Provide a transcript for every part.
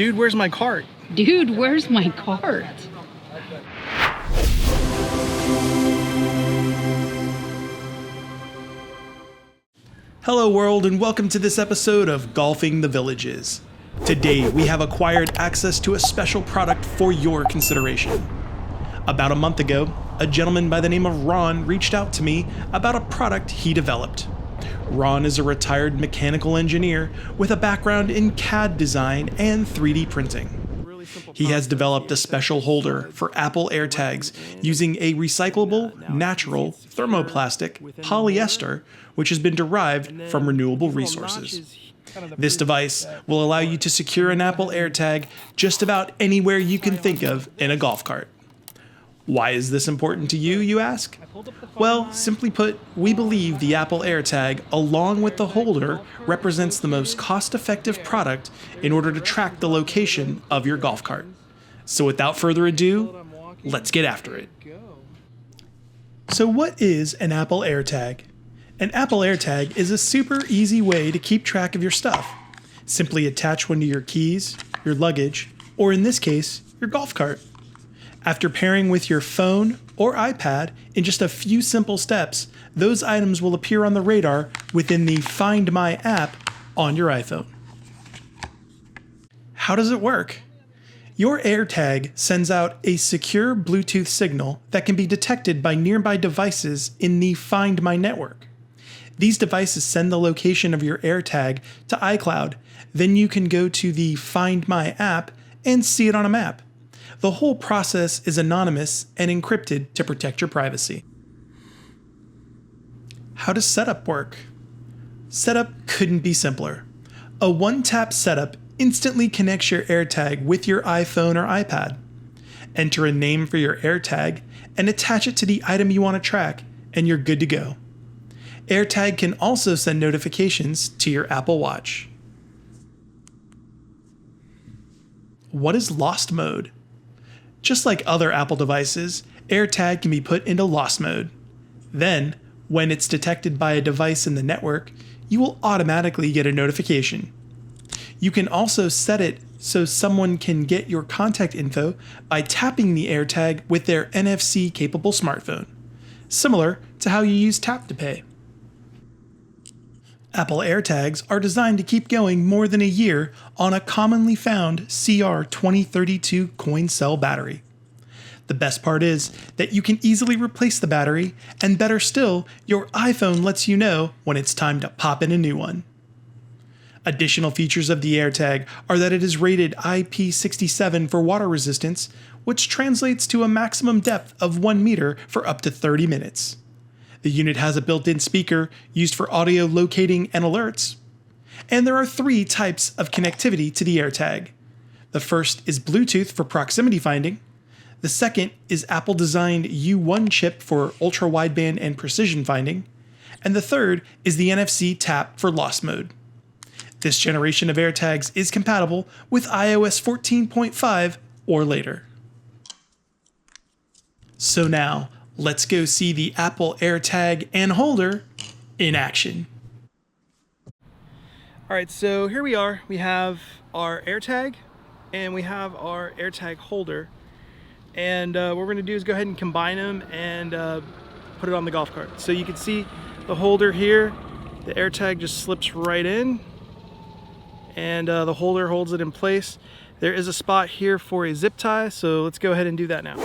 Dude, where's my cart? Dude, where's my cart? Hello world, and welcome to this episode of Golfing the Villages. Today we have acquired access to a special product for your consideration. About a month ago, a gentleman by the name of Ron reached out to me about a product he developed. Ron is a retired mechanical engineer with a background in CAD design and 3D printing. He has developed a special holder for Apple AirTags using a recyclable, natural, thermoplastic polyester which has been derived from renewable resources. This device will allow you to secure an Apple AirTag just about anywhere you can think of in a golf cart. Why is this important to you, you ask? Well, simply put, we believe the Apple AirTag, along with the holder, represents the most cost-effective product in order to track the location of your golf cart. So without further ado, let's get after it. So what is an Apple AirTag? An Apple AirTag is a super easy way to keep track of your stuff. Simply attach one to your keys, your luggage, or in this case, your golf cart. After pairing with your phone or iPad in just a few simple steps, those items will appear on the radar within the Find My app on your iPhone. How does it work? Your AirTag sends out a secure Bluetooth signal that can be detected by nearby devices in the Find My network. These devices send the location of your AirTag to iCloud, then you can go to the Find My app and see it on a map. The whole process is anonymous and encrypted to protect your privacy. How does setup work? Setup couldn't be simpler. A one-tap setup instantly connects your AirTag with your iPhone or iPad. Enter a name for your AirTag and attach it to the item you want to track, and you're good to go. AirTag can also send notifications to your Apple Watch. What is lost mode? Just like other Apple devices, AirTag can be put into lost mode. Then, when it's detected by a device in the network, you will automatically get a notification. You can also set it so someone can get your contact info by tapping the AirTag with their NFC-capable smartphone, similar to how you use Tap to Pay. Apple AirTags are designed to keep going more than a year on a commonly found CR2032 coin cell battery. The best part is that you can easily replace the battery, and better still, your iPhone lets you know when it's time to pop in a new one. Additional features of the AirTag are that it is rated IP67 for water resistance, which translates to a maximum depth of 1 meter for up to 30 minutes. The unit has a built-in speaker used for audio locating and alerts. And there are 3 types of connectivity to the AirTag. The first is Bluetooth for proximity finding. The second is Apple-designed U1 chip for ultra-wideband and precision finding. And the third is the NFC tap for lost mode. This generation of AirTags is compatible with iOS 14.5 or later. So now, let's go see the Apple AirTag and holder in action. All right, so here we are. We have our AirTag and we have our AirTag holder. And what we're gonna do is go ahead and combine them and put it on the golf cart. So you can see the holder here, the AirTag just slips right in and the holder holds it in place. There is a spot here for a zip tie, so let's go ahead and do that now.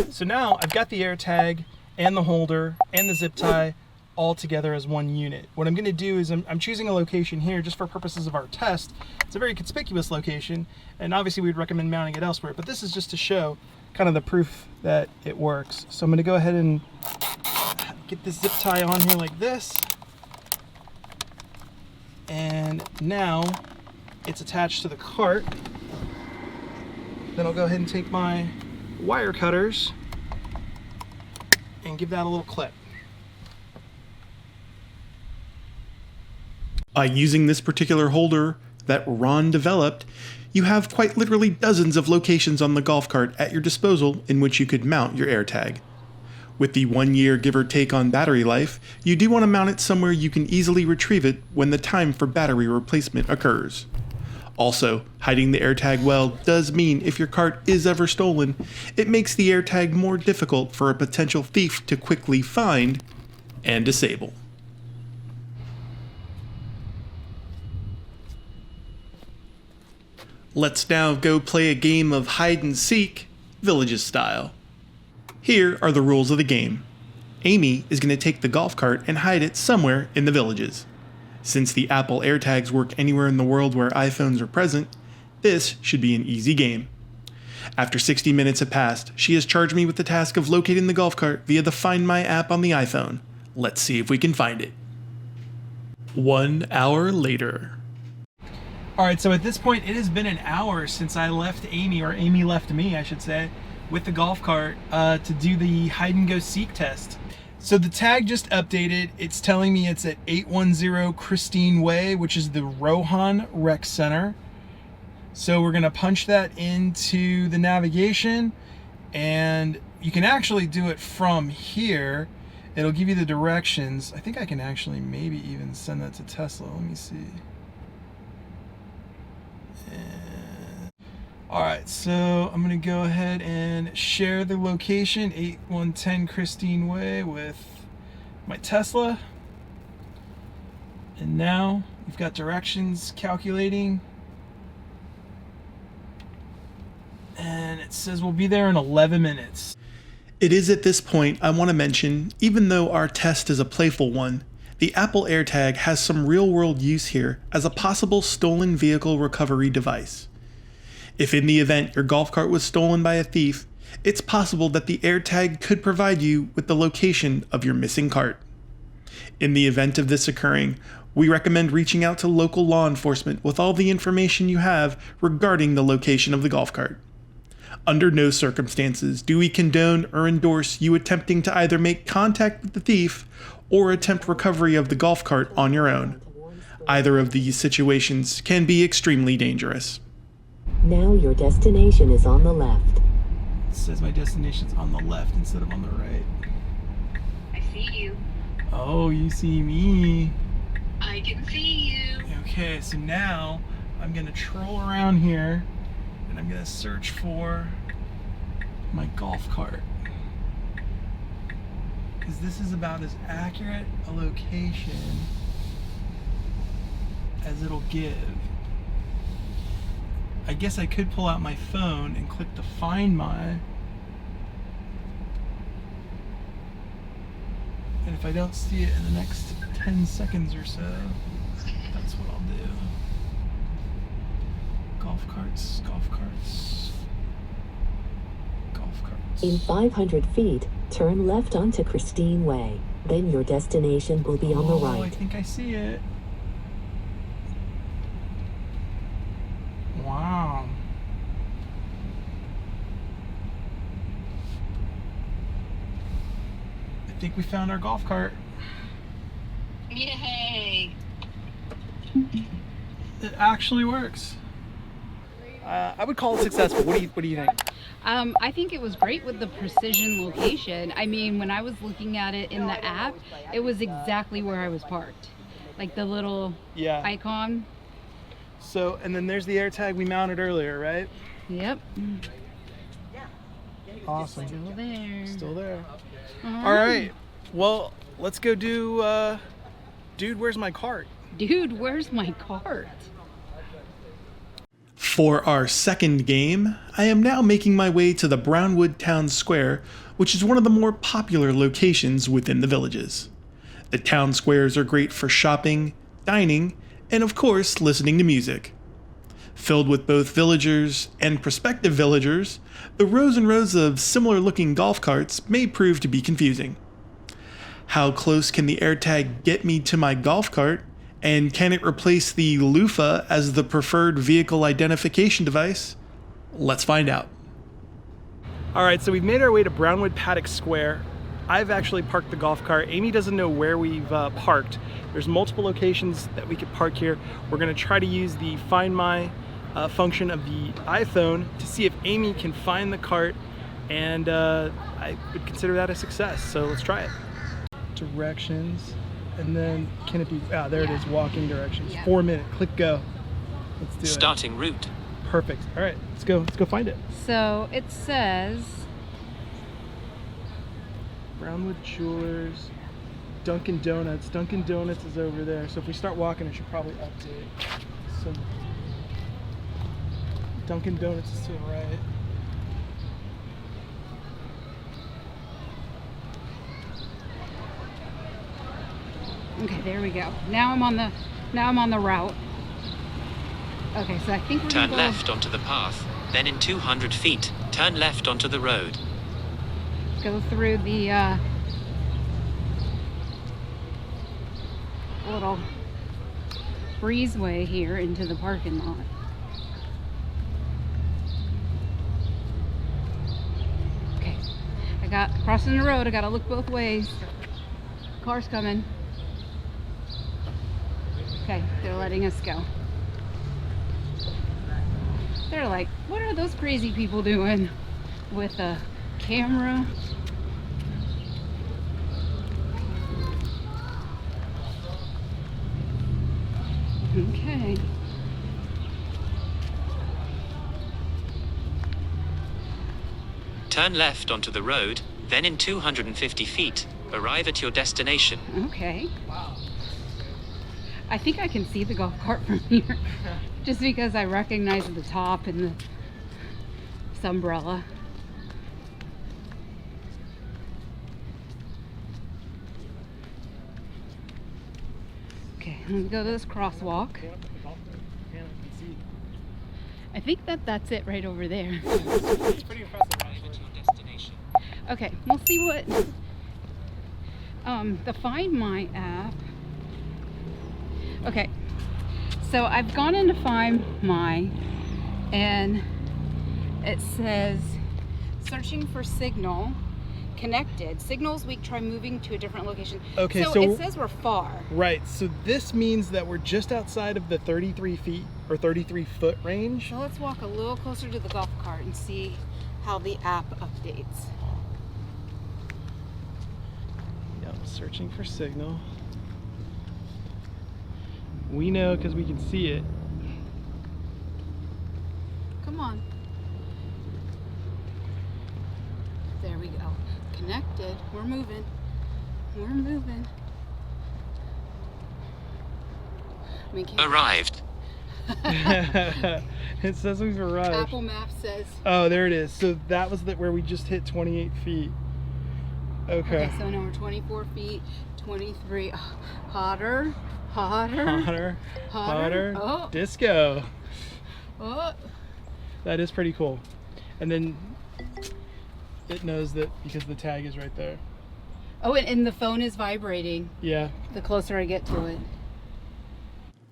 So now I've got the AirTag and the holder and the zip tie all together as one unit. What I'm gonna do is I'm choosing a location here just for purposes of our test. It's a very conspicuous location, and obviously we'd recommend mounting it elsewhere, but this is just to show kind of the proof that it works. So I'm gonna go ahead and get this zip tie on here like this. And now it's attached to the cart. Then I'll go ahead and take my wire cutters and give that a little clip. By using this particular holder that Ron developed, you have quite literally dozens of locations on the golf cart at your disposal in which you could mount your AirTag. With the 1 year give or take on battery life, you do want to mount it somewhere you can easily retrieve it when the time for battery replacement occurs. Also, hiding the AirTag well does mean if your cart is ever stolen, it makes the AirTag more difficult for a potential thief to quickly find and disable. Let's now go play a game of hide and seek, Villages style. Here are the rules of the game. Amy is going to take the golf cart and hide it somewhere in the Villages. Since the Apple AirTags work anywhere in the world where iPhones are present, this should be an easy game. After 60 minutes have passed, she has charged me with the task of locating the golf cart via the Find My app on the iPhone. Let's see if we can find it. 1 hour later. Alright, so at this point it has been an hour since I left Amy, or Amy left me I should say, with the golf cart to do the hide and go seek test. So the tag just updated. It's telling me it's at 810 Christine Way, which is the Rohan Rec Center. So we're gonna punch that into the navigation, and you can actually do it from here. It'll give you the directions. I think I can actually maybe even send that to Tesla. Let me see. Alright, so I'm going to go ahead and share the location, 8110 Christine Way, with my Tesla. And now we've got directions calculating. And it says we'll be there in 11 minutes. It is at this point I want to mention, even though our test is a playful one, the Apple AirTag has some real-world use here as a possible stolen vehicle recovery device. If in the event your golf cart was stolen by a thief, it's possible that the AirTag could provide you with the location of your missing cart. In the event of this occurring, we recommend reaching out to local law enforcement with all the information you have regarding the location of the golf cart. Under no circumstances do we condone or endorse you attempting to either make contact with the thief or attempt recovery of the golf cart on your own. Either of these situations can be extremely dangerous. Now your destination is on the left. It says my destination's on the left instead of on the right. I see you. Oh, you see me. I can see you. Okay, so now I'm gonna troll around here and I'm gonna search for my golf cart. Because this is about as accurate a location as it'll give. I guess I could pull out my phone and click the Find My. And if I don't see it in the next 10 seconds or so, that's what I'll do. Golf carts, golf carts, golf carts. In 500 feet, turn left onto Christine Way. Then your destination will be on the right. I think I see it. Wow. I think we found our golf cart. Yay! It actually works. I would call it successful. What do you think? I think it was great with the precision location. I mean, when I was looking at it in the app, it was exactly where I was parked. Like the little icon. So, and then there's the AirTag we mounted earlier, right? Yep. Awesome. Still there. Still there. Uh-huh. All right. Well, let's go do, Dude, Where's My Cart? Dude, where's my cart? For our second game, I am now making my way to the Brownwood Town Square, which is one of the more popular locations within the Villages. The town squares are great for shopping, dining, and of course, listening to music. Filled with both villagers and prospective villagers, the rows and rows of similar-looking golf carts may prove to be confusing. How close can the AirTag get me to my golf cart, and can it replace the loofah as the preferred vehicle identification device? Let's find out. Alright, so we've made our way to Brownwood Paddock Square. I've actually parked the golf cart. Amy doesn't know where we've parked. There's multiple locations that we could park here. We're gonna try to use the Find My function of the iPhone to see if Amy can find the cart, and I would consider that a success, so let's try it. Directions, and then can it be, there it is, walking directions. 4 minute, click go. Let's do it. Starting route. Perfect. All right, let's go. Let's go find it. So it says Brownwood Jewelers, Dunkin' Donuts. Dunkin' Donuts is over there. So if we start walking, it should probably update. So Dunkin' Donuts is to the right. okay. There we go. Now I'm on the route. Okay, so I think we're Turn gonna go left onto the path. Then in 200 feet, turn left onto the road. go through the little breezeway here into the parking lot. Okay, I got crossing the road. I gotta look both ways. Car's coming. Okay, they're letting us go. They're like, what are those crazy people doing with a camera? Okay. Turn left onto the road, then in 250 feet, arrive at your destination. Okay. I think I can see the golf cart from here. Just because I recognize the top and the umbrella. Okay, let me go to this crosswalk. I think that's it right over there. It's pretty impressive. Arrive at your destination. Okay, we'll see what the Find My app. Okay, so I've gone into Find My and it says searching for signal connected. Signal's weak, try moving to a different location. Okay, so so it says we're far. Right, so this means that we're just outside of the 33 feet or 33 foot range. So let's walk a little closer to the golf cart and see how the app updates. Yep, searching for signal. We know because we can see it. Come on. There we go. Connected. We're moving. We're moving. We can't. Arrived. It says we've arrived. Apple Maps says. Oh, there it is. So that was where we just hit 28 feet. Okay. Okay, so now we're 24 feet, 23. Hotter, hotter, Hotter, hotter, Oh, disco. oh. That is pretty cool. And then it knows that because the tag is right there. Oh, and the phone is vibrating Yeah. the closer I get to it.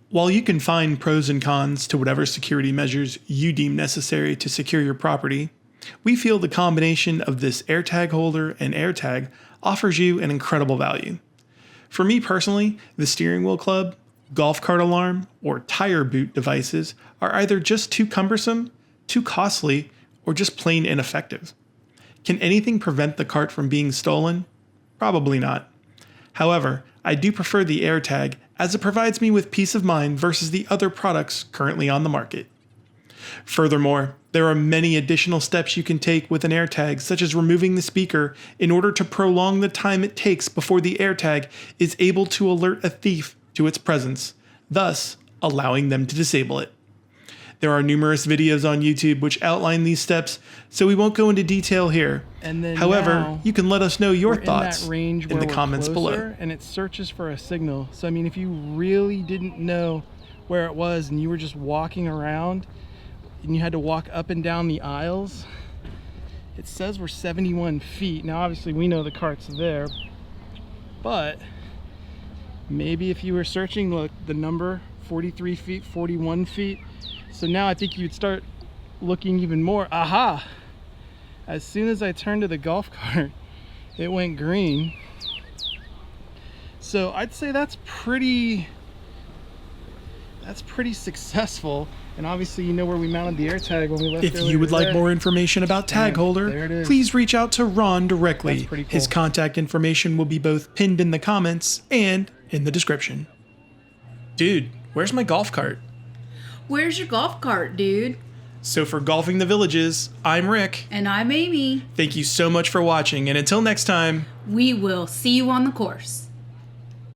While you can find pros and cons to whatever security measures you deem necessary to secure your property, we feel the combination of this AirTag holder and AirTag offers you an incredible value. For me personally, the steering wheel club, golf cart alarm, or tire boot devices are either just too cumbersome, too costly, or just plain ineffective. Can anything prevent the cart from being stolen? Probably not. However, I do prefer the AirTag as it provides me with peace of mind versus the other products currently on the market. Furthermore, there are many additional steps you can take with an AirTag, such as removing the speaker in order to prolong the time it takes before the AirTag is able to alert a thief to its presence, thus allowing them to disable it. There are numerous videos on YouTube which outline these steps, so we won't go into detail here. And then However, you can let us know your we're thoughts in that range in where the we're comments below. closer, and it searches for a signal. So I mean, if you really didn't know where it was and you were just walking around and you had to walk up and down the aisles, it says we're 71 feet. Now obviously we know the cart's there, but maybe if you were searching, look, the number 43 feet, 41 feet. So now I think you'd start looking even more. Aha! As soon as I turned to the golf cart, it went green. So I'd say that's pretty successful. And obviously you know where we mounted the AirTag when we left. If earlier you would like today. more information about Tag Yeah, Holder, there it is. please reach out to Ron directly. That's pretty cool. His contact information will be both pinned in the comments and in the description. Dude, where's my golf cart? Where's your golf cart, dude? So for Golfing the Villages, I'm Rick. And I'm Amy. Thank you so much for watching, and until next time, We will see you on the course.